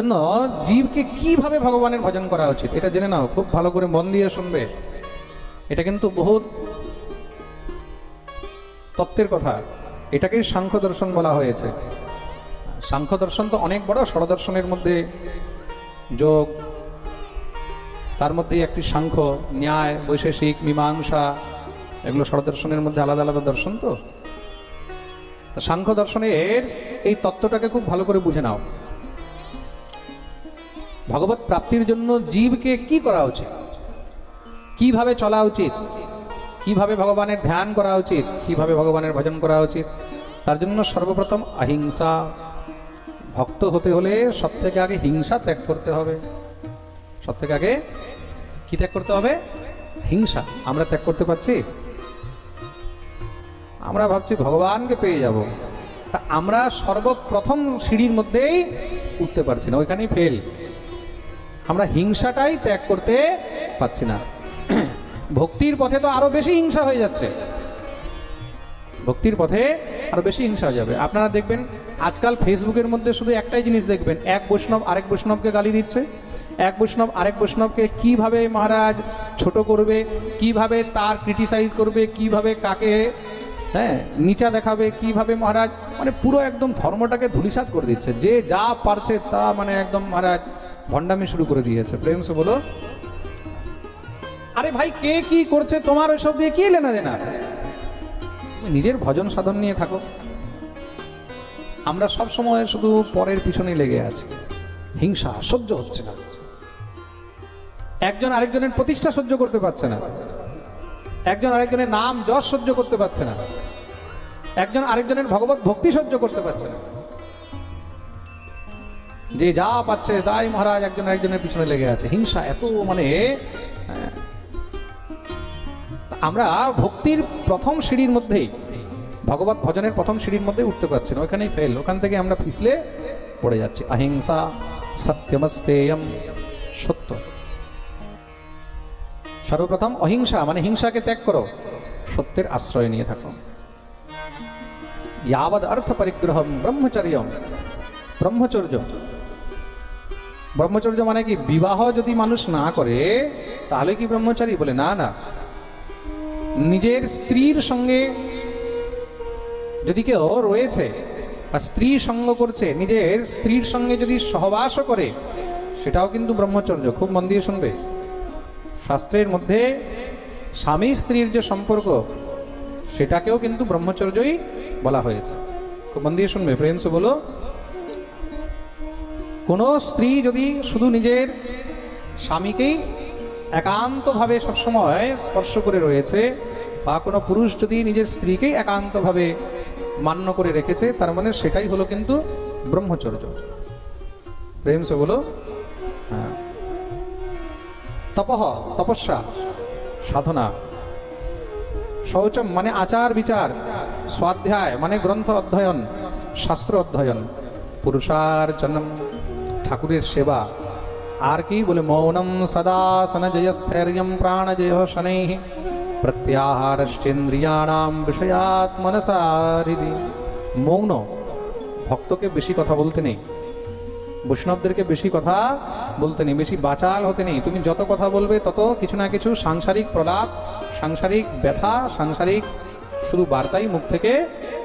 জন্য জীবকে কিভাবে ভগবানের ভজন করা উচিত এটা জেনে নাও, খুব ভালো করে মন দিয়ে শুনবে। এটা কিন্তু বহুত তত্ত্বের কথা। এটাকেই সাংখ্য দর্শন বলা হয়েছে। সাংখ্য দর্শন তো অনেক বড়, ষড়দর্শনের মধ্যে যোগ, তার মধ্যে একটি সাংখ্য, ন্যায়, বৈশেষিক, মীমাংসা, এগুলো ষড়দর্শনের মধ্যে আলাদা আলাদা দর্শন। তো সাংখ্য দর্শনের এই তত্ত্বটাকে খুব ভালো করে বুঝে নাও। ভগবত প্রাপ্তির জন্য জীবকে কি করা উচিত, কিভাবে চলা উচিত, কিভাবে ভগবানের ধ্যান করা উচিত, কিভাবে ভগবানের ভজন করা উচিত। তার জন্য সর্বপ্রথম অহিংসা। ভক্ত হতে হলে সব থেকে আগে হিংসা ত্যাগ করতে হবে। সব থেকে আগে কি ত্যাগ করতে হবে? হিংসা। আমরা ত্যাগ করতে পারছি? আমরা ভাবছি ভগবানকে পেয়ে যাব, তা আমরা সর্বপ্রথম সিঁড়ির মধ্যেই উঠতে পারছি না, ওইখানেই ফেল। আমরা হিংসাটাই ত্যাগ করতে পারছি না। ভক্তির পথে তো আরো বেশি হিংসা হয়ে যাচ্ছে। ভক্তির পথে আরো বেশি হিংসা হয়ে যাবে। আপনারা দেখবেন আজকাল ফেসবুকের মধ্যে শুধু একটাই জিনিস দেখবেন, এক বৈষ্ণব আরেক বৈষ্ণবকে গালি দিচ্ছে, এক বৈষ্ণব আরেক বৈষ্ণবকে কিভাবে মহারাজ ছোট করবে, কিভাবে তার ক্রিটিসাইজ করবে, কিভাবে কাকে নিচা দেখাবে, কিভাবে মহারাজ মানে পুরো একদম ধর্মটাকে ধূলিসাৎ করে দিচ্ছে। যে যা পারছে তা মানে একদম মহারাজ ভণ্ডামি শুরু করে দিয়েছে। প্রেম সে বলো, আরে ভাই কে কি করছে তোমার ওইসব দিয়ে কি লেনা দেনা? নিজের ভজন সাধন নিয়ে থাকো। আমরা সব সময় শুধু পরের পিছনে লেগে আছি। হিংসা সহ্য হচ্ছে না, একজন আরেকজনের প্রতিষ্ঠা সহ্য করতে পারছে না, একজন আরেকজনের নাম যশ সহ্য করতে পারছে না, একজন আরেকজনের ভগবত ভক্তি সহ্য করতে পারছে না। যে যা পাচ্ছে তাই মহারাজ একজন আরেকজনের পিছনে লেগে আছে। হিংসা এত মানে আমরা ভক্তির প্রথম সিঁড়ির মধ্যেই, ভগবত ভজনের প্রথম সিঁড়ির মধ্যে উঠতে পারছি না, ওইখানেই ফেল। ওখান থেকে আমরা পিছলে পড়ে যাচ্ছি। অহিংসা সত্যমস্তেয়ম, সত্য। সর্বপ্রথম অহিংসা মানে হিংসাকে ত্যাগ করো, সত্যের আশ্রয় নিয়ে থাকো। यावद अर्थ परिग्रहम ब्रह्मचर्यम, ব্রহ্মচর্য। ব্রহ্মচর্য মানে কি? বিবাহ যদি মানুষ না করে তাহলে কি ব্রহ্মচারী? বলে না, না। নিজের স্ত্রীর সঙ্গে যদি কেউ রয়েছে বা স্ত্রী সঙ্গ করছে, নিজের স্ত্রীর সঙ্গে যদি সহবাসও করে, সেটাও কিন্তু ব্রহ্মচর্য। খুব মন দিয়ে শুনবে। শাস্ত্রের মধ্যে স্বামী স্ত্রীর যে সম্পর্ক, সেটাকেও কিন্তু ব্রহ্মচর্যই বলা হয়েছে। খুব মন দিয়ে শুনবে, প্রেম সে বলো। কোনো স্ত্রী যদি শুধু নিজের স্বামীকেই একান্তভাবে সবসময় স্পর্শ করে রয়েছে, বা কোনো পুরুষ যদি নিজের স্ত্রীকেই একান্তভাবে মান্য করে রেখেছে, তার মানে সেটাই হলো কিন্তু ব্রহ্মচর্য। প্রেম সে বলো। হ্যাঁ। তপঃ, তপস্যা, সাধনা। শৌচম মানে আচার বিচার, স্বাধ্যায় মানে গ্রন্থ অধ্যয়ন, শাস্ত্র অধ্যয়ন, পুরুষার্চনম ঠাকুরের সেবা। আর কি বলে? মৌনম সদাসন জয়স্থৈর্যম প্রাণজয় শনৈঃ প্রত্যাহারশ্চেন্দ্রিয়াণাম বিষয়াৎ মনসারিদি। মৌন, ভক্তকে বেশি কথা বলতে নেই, বৈষ্ণবদেরকে বেশি কথা বলতে নেই, বেশি বাচাল হতে নেই। তুমি যত কথা বলবে তত কিছু না কিছু সাংসারিক প্রলাপ, সাংসারিক ব্যথা, সাংসারিক শুধু বার্তাই মুখ থেকে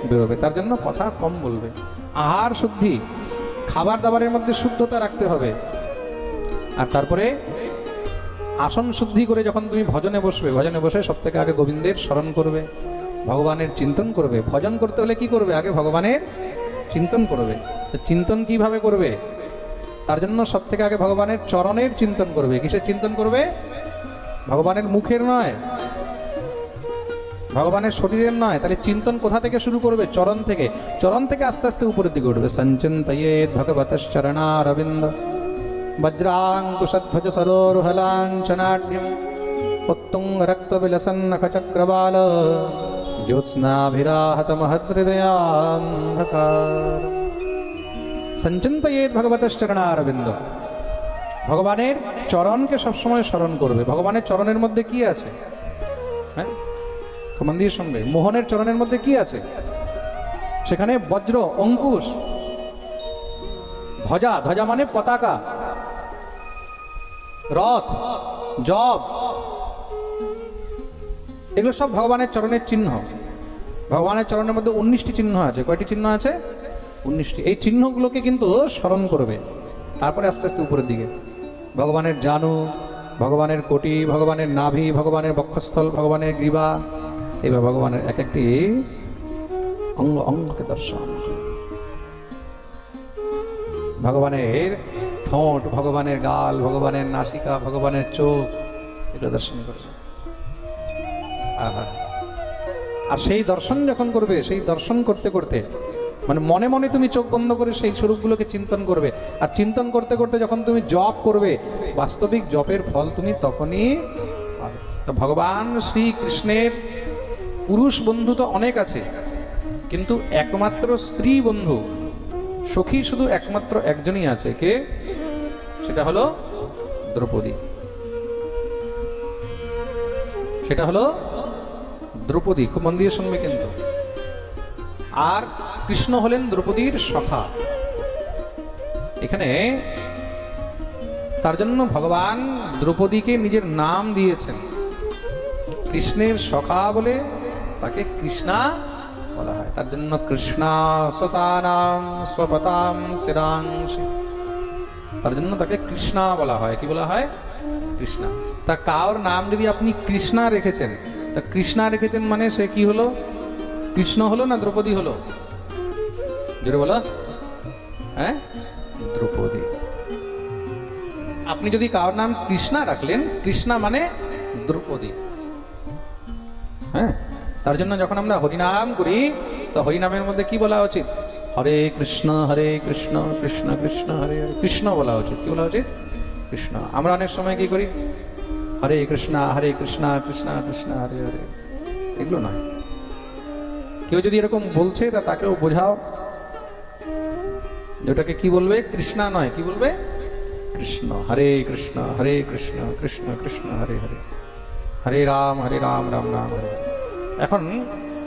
বেরোবে। তার জন্য কথা কম বলবে। আহার শুদ্ধি, খাবার দাবারের মধ্যে শুদ্ধতা রাখতে হবে। আর তারপরে আসন শুদ্ধি করে যখন তুমি ভজনে বসবে, ভজনে বসে সব থেকে আগে গোবিন্দের স্মরণ করবে, ভগবানের চিন্তন করবে। ভজন করতে হলে কি করবে? আগে ভগবানের চিন্তন করবে। তো চিন্তন কিভাবে করবে? তার জন্য সব থেকে আগে ভগবানের চরণের চিন্তন করবে। কিসের চিন্তন করবে? ভগবানের মুখের নয়, ভগবানের শরীরের নয়। তাহলে চিন্তন কোথা থেকে শুরু করবে? চরণ থেকে। চরণ থেকে আস্তে আস্তে উপরের দিকে উঠবে। সঞ্চিন্তয়েৎ ভগবতশ্চরণারবিন্দ বজ্রাঙ্কুশধ্বজ সরোরুহলাঞ্ছনাঢ্যম উত্তুঙ্গ রক্তবিলসন নখচক্রবাল জ্যোৎস্নাভিরাহত মহৎহৃদয়ান্ধকার। সঞ্চিন্তয়েৎ ভগবতশ্চরণারবিন্দ, ভগবানের চরণকে সবসময় স্মরণ করবে। ভগবানের চরণের মধ্যে কি আছে? হ্যাঁ, মন দিয়ে শুনবে। মোহনের চরণের মধ্যে কি আছে? সেখানে বজ্র, অঙ্কুশ, ধ্বজা, ধ্বজা মানে পতাকা, রথ, জব, এগুলো সব ভগবানের চরণের চিহ্ন। ভগবানের চরণের মধ্যে 19টি চিহ্ন আছে। কয়টি চিহ্ন আছে? 19টি। এই চিহ্নগুলোকে কিন্তু স্মরণ করবে, তারপরে আস্তে আস্তে উপরের দিকে ভগবানের জানু, ভগবানের কোটি, ভগবানের নাভি, ভগবানের বক্ষস্থল, ভগবানের গ্রীবা, এবার ভগবানের এক একটি অঙ্গ অঙ্গকে দর্শন, ভগবানের ঠোঁট, ভগবানের গাল, ভগবানের নাসিকা, ভগবানের চোখ, এগুলো দর্শন করবে। আর সেই দর্শন যখন করবে, সেই দর্শন করতে করতে মানে মনে মনে তুমি চোখ বন্ধ করে সেই স্বরূপগুলোকে চিন্তন করবে। আর চিন্তন করতে করতে যখন তুমি জপ করবে, বাস্তবিক জপের ফল তুমি তখনই পাবে। তো ভগবান শ্রীকৃষ্ণের পুরুষ বন্ধু তো অনেক আছে, কিন্তু একমাত্র স্ত্রী বন্ধু, সখী শুধু একমাত্র একজনই আছে। কে? সেটা হলো দ্রৌপদী। সেটা হলো দ্রৌপদী। খুব মন দিয়ে শুনবে কিন্তু। আর কৃষ্ণ হলেন দ্রৌপদীর সখা। এখানে তার জন্য ভগবান দ্রৌপদীকে নিজের নাম দিয়েছেন। কৃষ্ণের সখা বলে তাকে কৃষ্ণা বলা হয়। তার জন্য কৃষ্ণা সতানাম স্বপতাম শিরাংশি, তার জন্য তাকে কৃষ্ণা বলা হয়। কি বলা হয়? কৃষ্ণা। তা কার নাম যদি আপনি কৃষ্ণা রেখেছেন, তা কৃষ্ণা রেখেছেন মানে সে কি হলো? কৃষ্ণ হলো না দ্রৌপদী হলো? জোরে বলো। হ্যাঁ, দ্রৌপদী। আপনি যদি কার নাম কৃষ্ণা রাখলেন, কৃষ্ণা মানে দ্রৌপদী। হ্যাঁ, তার জন্য যখন আমরা হরিনাম করি, তো হরিনামের মধ্যে কি বলা উচিত? হরে কৃষ্ণ কৃষ্ণ কৃষ্ণ হরে হরে, কৃষ্ণ বলা উচিত। কি বলা উচিত? কৃষ্ণ। আমরা অনেক সময় কি করি? হরে কৃষ্ণ কৃষ্ণ কৃষ্ণ হরে হরে, এগুলো নয়। কেউ যদি এরকম বলছে তা তাকেও বোঝাও, যেটাকে কি বলবে? কৃষ্ণা নয়, কি বলবে? কৃষ্ণ। হরে কৃষ্ণ কৃষ্ণ কৃষ্ণ হরে হরে, হরে রাম রাম রাম হরে। এখন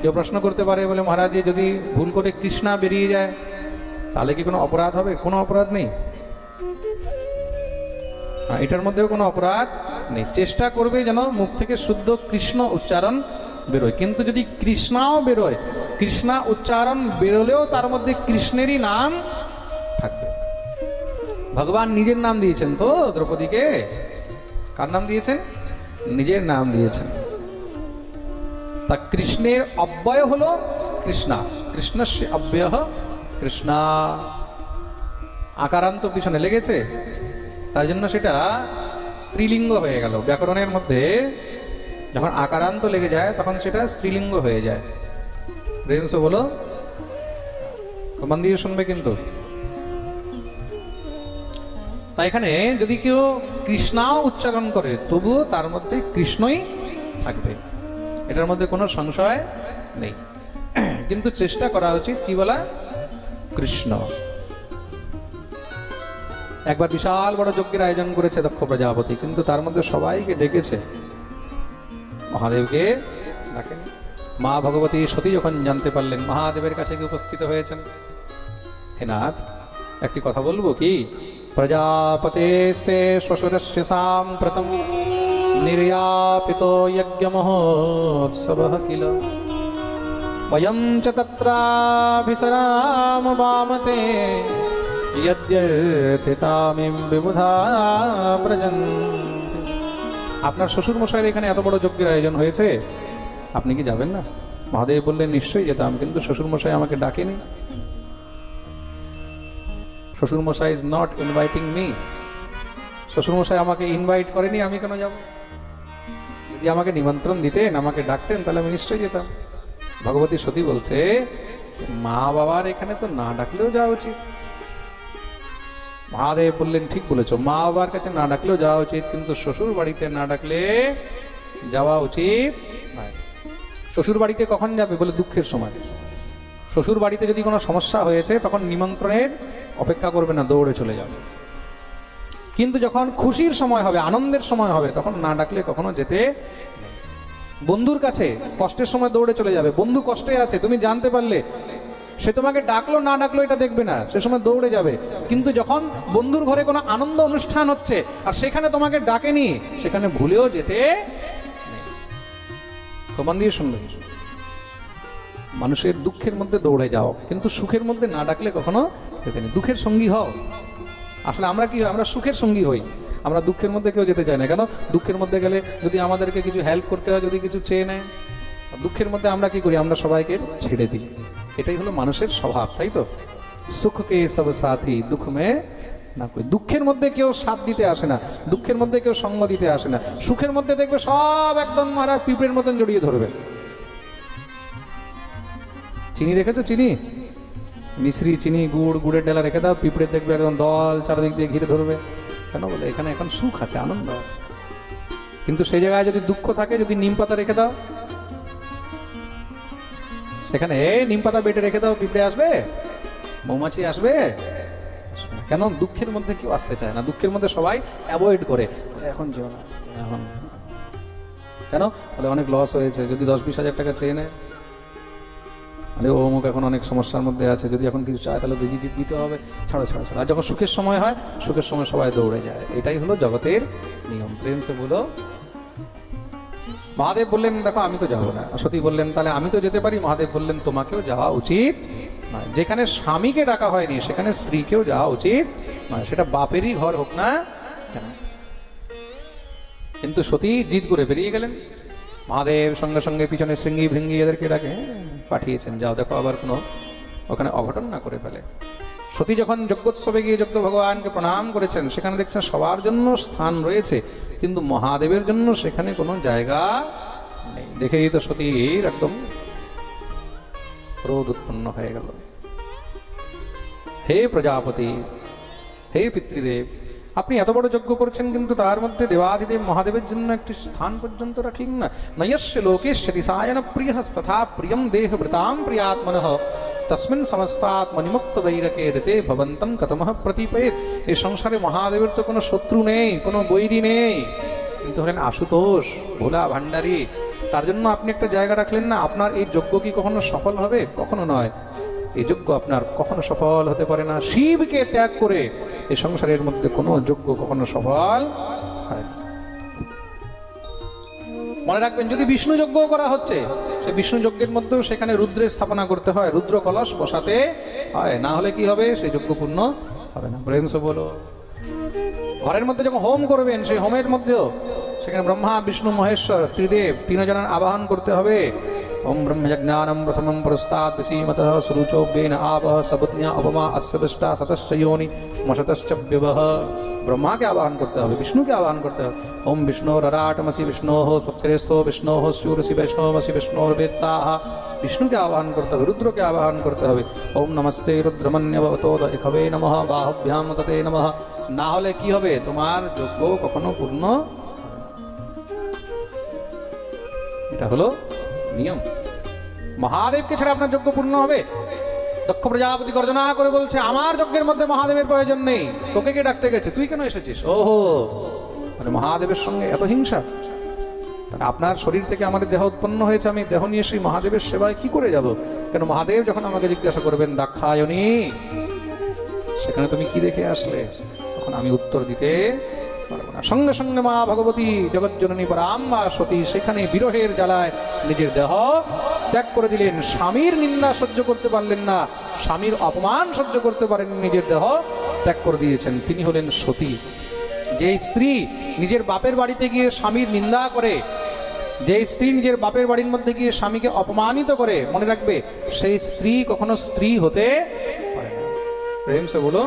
কেউ প্রশ্ন করতে পারে, বলে মহারাজ যদি ভুল করে কৃষ্ণা বেরিয়ে যায় তাহলে কি কোনো অপরাধ হবে? কোনো অপরাধ নেই। এটার মধ্যেও কোনো অপরাধ নেই। চেষ্টা করবে যেন মুখ থেকে শুদ্ধ কৃষ্ণ উচ্চারণ বেরোয়। কিন্তু যদি কৃষ্ণাও বেরোয়, কৃষ্ণা উচ্চারণ বেরোলেও তার মধ্যে কৃষ্ণেরই নাম থাকবে। ভগবান নিজের নাম দিয়েছেন তো দ্রৌপদীকে। কার নাম দিয়েছেন? নিজের নাম দিয়েছেন। তা কৃষ্ণের অব্যয় হলো কৃষ্ণা, কৃষ্ণস্য অব্যয় কৃষ্ণা। আকারান্ত পিছনে লেগেছে, তাই জন্য সেটা স্ত্রীলিঙ্গ হয়ে গেল। ব্যাকরণের মধ্যে যখন আকারান্ত লেগে যায় তখন সেটা স্ত্রীলিঙ্গ হয়ে যায়। প্রেমস বলো, মন দিয়ে শুনবে কিন্তু। তাই এখানে যদি কেউ কৃষ্ণাও উচ্চারণ করে তবুও তার মধ্যে কৃষ্ণই থাকবে, এটার মধ্যে কোনো সংশয় নেই। কিন্তু চেষ্টা করা উচিত কি বলা? কৃষ্ণ। একবার বিশাল বড় যজ্ঞের আয়োজন করেছে দক্ষ প্রজাপতি, কিন্তু তার মধ্যে সবাইকে ডেকেছে, মহাদেবকে ডাকেন। মা ভগবতী সতী যখন জানতে পারলেন, মহাদেবের কাছে গিয়ে উপস্থিত হয়েছেন। হে নাথ, একটি কথা বলবো কি? প্রজাপতেস্তে শ্বশুরস্য সাম্প্রতম নির্যাপিতো যজ্ঞ মহোৎসবঃ কিল বয়ং চ তত্রাভিসরাম বামতে যদ্যর্থিতামিম বিবুধা ব্রজন্তি। আপনার শ্বশুর মশাইয়ের এখানে এত বড় যজ্ঞের আয়োজন হয়েছে, আপনি কি যাবেন না? মহাদেব বললেন নিশ্চয়ই যেতাম, কিন্তু শ্বশুর মশাই আমাকে ডাকেনি। শ্বশুর মশাই ইজ নট ইনভাইটিং মি। শ্বশুর মশাই আমাকে ইনভাইট করেনি, আমি কেন যাব? যদি আমাকে নিমন্ত্রণ দিতেন, আমাকে ডাকতেন, তাহলে আমি নিশ্চয়ই যেতাম। ভগবতী সতী বলছে, মা বাবার এখানে তো না ডাকলেও যাওয়া উচিত। মহাদেব বললেন ঠিক বলেছ, মা বাবার কাছে না ডাকলেও যাওয়া উচিত, কিন্তু শ্বশুর বাড়িতে না ডাকলে যাওয়া উচিত নয়। শ্বশুর বাড়িতে কখন যাবে? বলে দুঃখের সময়। শ্বশুর বাড়িতে যদি কোনো সমস্যা হয়েছে তখন নিমন্ত্রণের অপেক্ষা করবে না, দৌড়ে চলে যাবে। কিন্তু যখন খুশির সময় হবে, আনন্দের সময় হবে, তখন না ডাকলে কখনো যেতে। বন্ধুর কাছে কষ্টের সময় দৌড়ে চলে যাবে। বন্ধু কষ্টে আছে, তুমি জানতে পারলে সে তোমাকে ডাকলো না ডাকলো এটা দেখবে না, সে সময় দৌড়ে যাবে। কিন্তু যখন বন্ধুর ঘরে কোনো আনন্দ অনুষ্ঠান হচ্ছে আর সেখানে তোমাকে ডাকেনি, সেখানে ভুলেও যেতে মন দিয়ে শুনবে। মানুষের দুঃখের মধ্যে দৌড়ে যাও, কিন্তু সুখের মধ্যে না ডাকলে কখনো যেতে নেই। দুঃখের সঙ্গী হও। আসলে আমরা কি হয়, আমরা সুখের সঙ্গী হই, আমরা দুঃখের মধ্যে কেউ যেতে চাই না। কেন? দুঃখের মধ্যে গেলে যদি আমাদেরকে কিছু হেল্প করতে হয়, যদি কিছু চেয়ে নেয়, দুঃখের মধ্যে আমরা কি করি, আমরা সবাইকে ছেড়ে দিই। এটাই হলো মানুষের স্বভাব, তাই তো? সুখকে সব সাথী দুঃখ মে না কই। দুঃখের মধ্যে কেউ সাথ দিতে আসে না, দুঃখের মধ্যে কেউ সঙ্গ দিতে আসে না। সুখের মধ্যে দেখবে সব একদম মারা পিঁপড়ের মতন জড়িয়ে ধরবে। চিনি রেখেছো? চিনি, মিশ্রি, চিনি, গুড়, গুড়ের ডেলা রেখে দাও, পিঁপড়ে দেখবে একদম দল চারিদিক দিয়ে ঘিরে ধরবে। কেন? বলে এখানে এখন সুখ আছে, আনন্দ আছে। কিন্তু সেই জায়গায় যদি দুঃখ থাকে, যদি নিম পাতা রেখে দাও সেখানে, নিম পাতা বেটে রেখে দাও, পিঁপড়ে আসবে, মৌমাছি আসবে? কেন? দুঃখের মধ্যে কেউ আসতে চায় না, দুঃখের মধ্যে সবাই অ্যাভয়েড করে। এখন যেও না, এখন কেন? বলে অনেক লস হয়েছে, যদি 10-20 হাজার টাকা চেয়ে নেয়, আরে ও অমুক এখন অনেক সমস্যার মধ্যে আছে, যদি এখন কিছু চায় তাহলে দিতে হবে, ছাড়ো ছাড়ো ছাড়ো। আর যখন সুখের সময় হয়, সুখের সময় সবাই দৌড়ে যায়। এটাই হলো জগতের নিয়ম। প্রেম সে বলো। মহাদেব বললেন দেখো আমি তো যাবো না। সতী বললেন তাহলে আমি তো যেতে পারি। মহাদেব বললেন তোমাকেও যাওয়া উচিত নয়। যেখানে স্বামীকে ডাকা হয়নি সেখানে স্ত্রীকেও যাওয়া উচিত নয়, সেটা বাপেরই ঘর হোক না কেন। কিন্তু সতী জিদ করে বেরিয়ে গেলেন। মহাদেব সঙ্গে সঙ্গে পিছনে শৃঙ্গি ভৃঙ্গি এদেরকে ডাকে পাঠিয়েছেন, যাও দেখো আবার কোনো ওখানে অঘটন না করে ফেলে। সতী যখন যজ্ঞোৎসবে গিয়ে যজ্ঞ ভগবানকে প্রণাম করেছেন, সেখানে দেখছেন সবার জন্য স্থান রয়েছে, কিন্তু মহাদেবের জন্য সেখানে কোনো জায়গা নেই। দেখেই তো সতীর একদম ক্রোধ উৎপন্ন হয়ে গেল। হে প্রজাপতি, হে পিতৃদেব, আপনি এত বড় যজ্ঞ করছেন কিন্তু তার মধ্যে দেবাদিদেব মহাদেবের জন্য একটি স্থান পর্যন্ত রাখলেন না। নয়স্য লোকেশ্বরী সায়ন প্রিয়স্তথা প্রিয়ম দেহভৃতাম প্রিয়াত্মনঃ তস্মিন সমস্তাত্মনিমুক্ত বৈরকে ঋতে ভবন্তম কতমঃ প্রতিপেত। এই সংসারে মহাদেবের তো কোনো শত্রু নেই, কোনো বৈরী নেই, কিন্তু হলেন আশুতোষ, ভোলা ভান্ডারী। তার জন্য আপনি একটা জায়গা রাখলেন না। আপনার এই যজ্ঞ কি কখনো সফল হবে? কখনো নয়। এই যজ্ঞ আপনার কখনো সফল হতে পারে না। শিবকে ত্যাগ করে এই সংসারের মধ্যে কোনো যজ্ঞ কখনো সফল হয় না। মনে রাখবেন, যদি বিষ্ণু যজ্ঞ করা হচ্ছে, সে বিষ্ণু যজ্ঞের মধ্যেও সেখানে রুদ্রের স্থাপনা করতে হয়, রুদ্র কলস বসাতে হয়, না হলে কি হবে? সেই যজ্ঞ পূর্ণ হবে না। প্রেমসে বলো। ঘরের মধ্যে যখন হোম করবেন, সেই হোমের মধ্যেও সেখানে ব্রহ্মা বিষ্ণু মহেশ্বর ত্রিদেব তিনজনের আবাহন করতে হবে। ওম ব্রহ্মযজ্ঞানম প্রথমম পুরস্তাৎ বিসীমতঃ সুরুচোবেন আপঃ সবুজ্ঞা উপমা অস্য দৃষ্টা সতশ্চ যোনি মশতশ্চ ব্যবহ। ব্রহ্মাকে আবাহন করতে হবে, বিষ্ণুকে আবাহন করতে হবে। ওম বিষ্ণোররাটমসি বিষ্ণোঃ স্বত্রেস্থো বিষ্ণোঃ স্যুরসি বৈষ্ণবসি বিষ্ণোর্বেত্তাঃ। বিষ্ণুকে আবাহন করতে হবে, রুদ্রকে আবাহন করতে হবে। ওম নমস্তে রুদ্রমন্যবতোদ ইখবে নমঃ বাহুভ্যাম ততে নমঃ। না হলে কি হবে? তোমার যজ্ঞ কখনো পূর্ণ। এটা হলো নিয়ম। মহাদেবকে ছাড়া আপনার যজ্ঞ পূর্ণ হবে? দক্ষ প্রজাপতি গর্জনা করে বলছে, আমার যজ্ঞের মধ্যে মহাদেবের প্রয়োজন নেই, তোকে কে ডাকতে গেছে? তুই কেন এসেছিস? ওহো, মানে মহাদেবের সঙ্গে এত হিংসা? আপনার শরীর থেকে আমাদের দেহ উৎপন্ন হয়েছে, আমি দেহ নিয়ে সেই মহাদেবের সেবায় কি করে যাব? কেন মহাদেব যখন আমাকে জিজ্ঞাসা করবেন দাক্ষায়নী সেখানে তুমি কি দেখে আসলে, তখন আমি উত্তর দিতে পারবো না। সঙ্গে সঙ্গে মা ভগবতী জগজ্জননী পরাম্বা সতী সেখানে বিরহের জ্বালায় নিজের দেহ ত্যাগ করে দিলেন। স্বামীর নিন্দা সহ্য করতে পারলেন না, স্বামীর অপমান সহ্য করতে পারেন, নিজের দেহ ত্যাগ করে দিয়েছেন। তিনি হলেন সতী। যে স্ত্রী নিজের বাপের বাড়িতে গিয়ে স্বামীর নিন্দা করে, যে স্ত্রী নিজের বাপের বাড়ির মধ্যে গিয়ে স্বামীকে অপমানিত করে, মনে রাখবে সেই স্ত্রী কখনো স্ত্রী হতে পারে না। প্রেম সে বলো।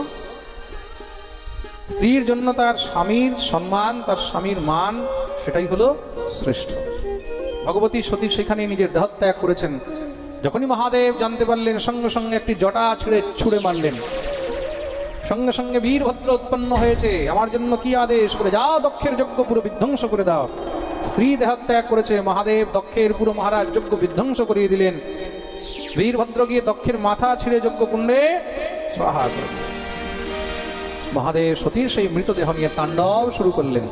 স্ত্রীর জন্য তার স্বামীর সম্মান, তার স্বামীর মান, সেটাই হলো শ্রেষ্ঠ। ভগবতী সতী সেখানে নিজের দেহত্যাগ করেছেন। যখনই মহাদেব জানতে পারলেন, সঙ্গে সঙ্গে একটি জটা ছুঁড়ে মারলেন। সঙ্গে সঙ্গে বীরভদ্র উৎপন্ন হয়েছে, আমার জন্য কি আদেশ? করে যাও দক্ষের যজ্ঞ পুরো বিধ্বংস করে দাও। স্ত্রী দেহত্যাগ করেছে, মহাদেব দক্ষের পুরো মহারাজ যজ্ঞ বিধ্বংস করিয়ে দিলেন। বীরভদ্র গিয়ে দক্ষের মাথা ছিঁড়ে যজ্ঞ কুণ্ডে স্বাহা করে দিলেন। মহাদেব সতীর সেই মৃতদেহ নিয়ে তাণ্ডব শুরু করলেন।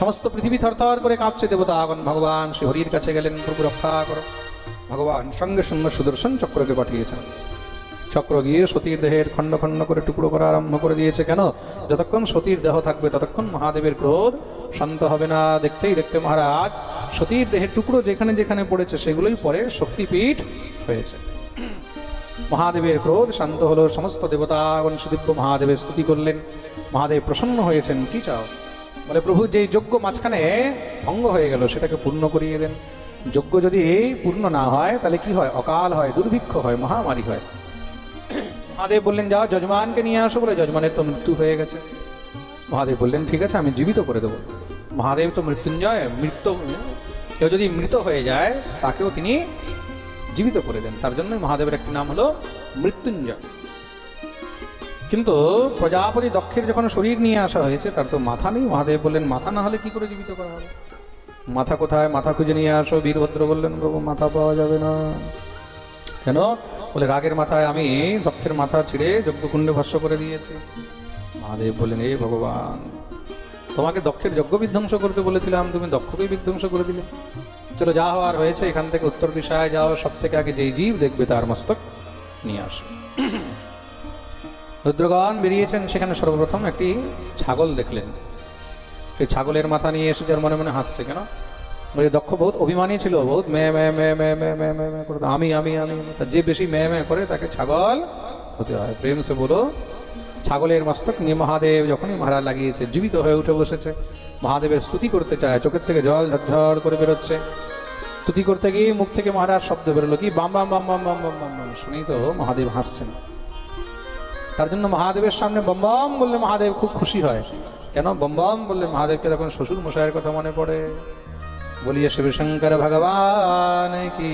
সমস্ত পৃথিবী থরথর করে কাঁপছে। দেবতাগণ ভগবান শ্রী হরির কাছে গেলেন, প্রভু রক্ষা করো, ভগবান সঙ্গে সঙ্গে সুদর্শন চক্রকে পাঠিয়েছেন। চক্র গিয়ে সতীর দেহের খণ্ড খণ্ড করে টুকরো করা আরম্ভ করে দিয়েছে। কেন? যতক্ষণ সতীর দেহ থাকবে ততক্ষণ মহাদেবের ক্রোধ শান্ত হবে না। দেখতেই দেখতে মহারাজ সতীর দেহের টুকরো যেখানে যেখানে পড়েছে সেগুলোই পরে শক্তিপীঠ হয়েছে। মহাদেবের ক্রোধ শান্ত হলো। সমস্ত দেবতাগণ সুদিব্য মহাদেবের স্তুতি করলেন। মহাদেব প্রসন্ন হয়েছেন। কি চাও? বলে প্রভু, যেই যজ্ঞ মাঝখানে ভঙ্গ হয়ে গেল সেটাকে পূর্ণ করিয়ে দেন। যজ্ঞ যদি পূর্ণ না হয় তাহলে কি হয়? অকাল হয়, দুর্ভিক্ষ হয়, মহামারী হয়। মহাদেব বললেন যাও যজমানকে নিয়ে আসো। বলে যজমানের তো মৃত্যু হয়ে গেছে। মহাদেব বললেন ঠিক আছে, আমি জীবিত করে দেবো। মহাদেব তো মৃত্যুঞ্জয়, কেউ যদি মৃত হয়ে যায় তাকেও তিনি জীবিত করে দেন। তার জন্য মহাদেবের একটি নাম হলো মৃত্যুঞ্জয়। কিন্তু প্রজাপতি দক্ষের যখন শরীর নিয়ে আসা হয়েছে তার তো মাথা নেই। মহাদেব বললেন মাথা না হলে কি করে জীবিত করা হবে? মাথা কোথায়? মাথা খুঁজে নিয়ে আসো। বীরভদ্র বললেন প্রভু মাথা পাওয়া যাবে না। কেন? বলে রাগের মাথায় আমি দক্ষের মাথা ছিঁড়ে যজ্ঞকুণ্ডে ভস্ম করে দিয়েছি। মহাদেব বললেন এই ভগবান, তোমাকে দক্ষের যজ্ঞ বিধ্বংস করতে বলেছিলাম, তুমি দক্ষকেই বিধ্বংস করে দিলে। চলো যা হওয়ার হয়েছে, এখান থেকে উত্তর দিশায় যাও। সব থেকে আগে যেই জীব দেখবে তার মস্তক নিয়ে আসো। রুদ্রগণ বেরিয়েছেন। সেখানে সর্বপ্রথম একটি ছাগল দেখলেন। সেই ছাগলের মাথা নিয়ে এসেছে আর মনে মনে হাসছে। কেন? বলে দক্ষ বহুত অভিমানী ছিল, বহুত ম্যা ম্যা ম্যা ম্যা ম্যা ম্যা ম্যা ম্যা করতো, আমি আমি আমি। যে বেশি ম্যা ম্যা করে তাকে ছাগল হতে হয়। প্রেম সে বলো। ছাগলের মস্তক নিয়ে মহাদেব যখনই মহারাজ লাগিয়েছে, জীবিত হয়ে উঠে বসেছে। মহাদেবের স্তুতি করতে চায়, চোখের থেকে জল ঝরঝর করে বেরোচ্ছে। স্তুতি করতে গিয়ে মুখ থেকে মহারাজ শব্দ বেরোলো কি বাম বাম বাম বাম বাম বাম বাম বাম। শুনেই তো মহাদেব হাসছেন। তার জন্য মহাদেবের সামনে বম বম বললে মহাদেব খুব খুশি হয়। কেন? বম বম বললে মহাদেবকে তখন শ্বশুর মশাইয়ের কথা মনে পড়ে। বলিয়ে শিবশঙ্কর ভগবান কি।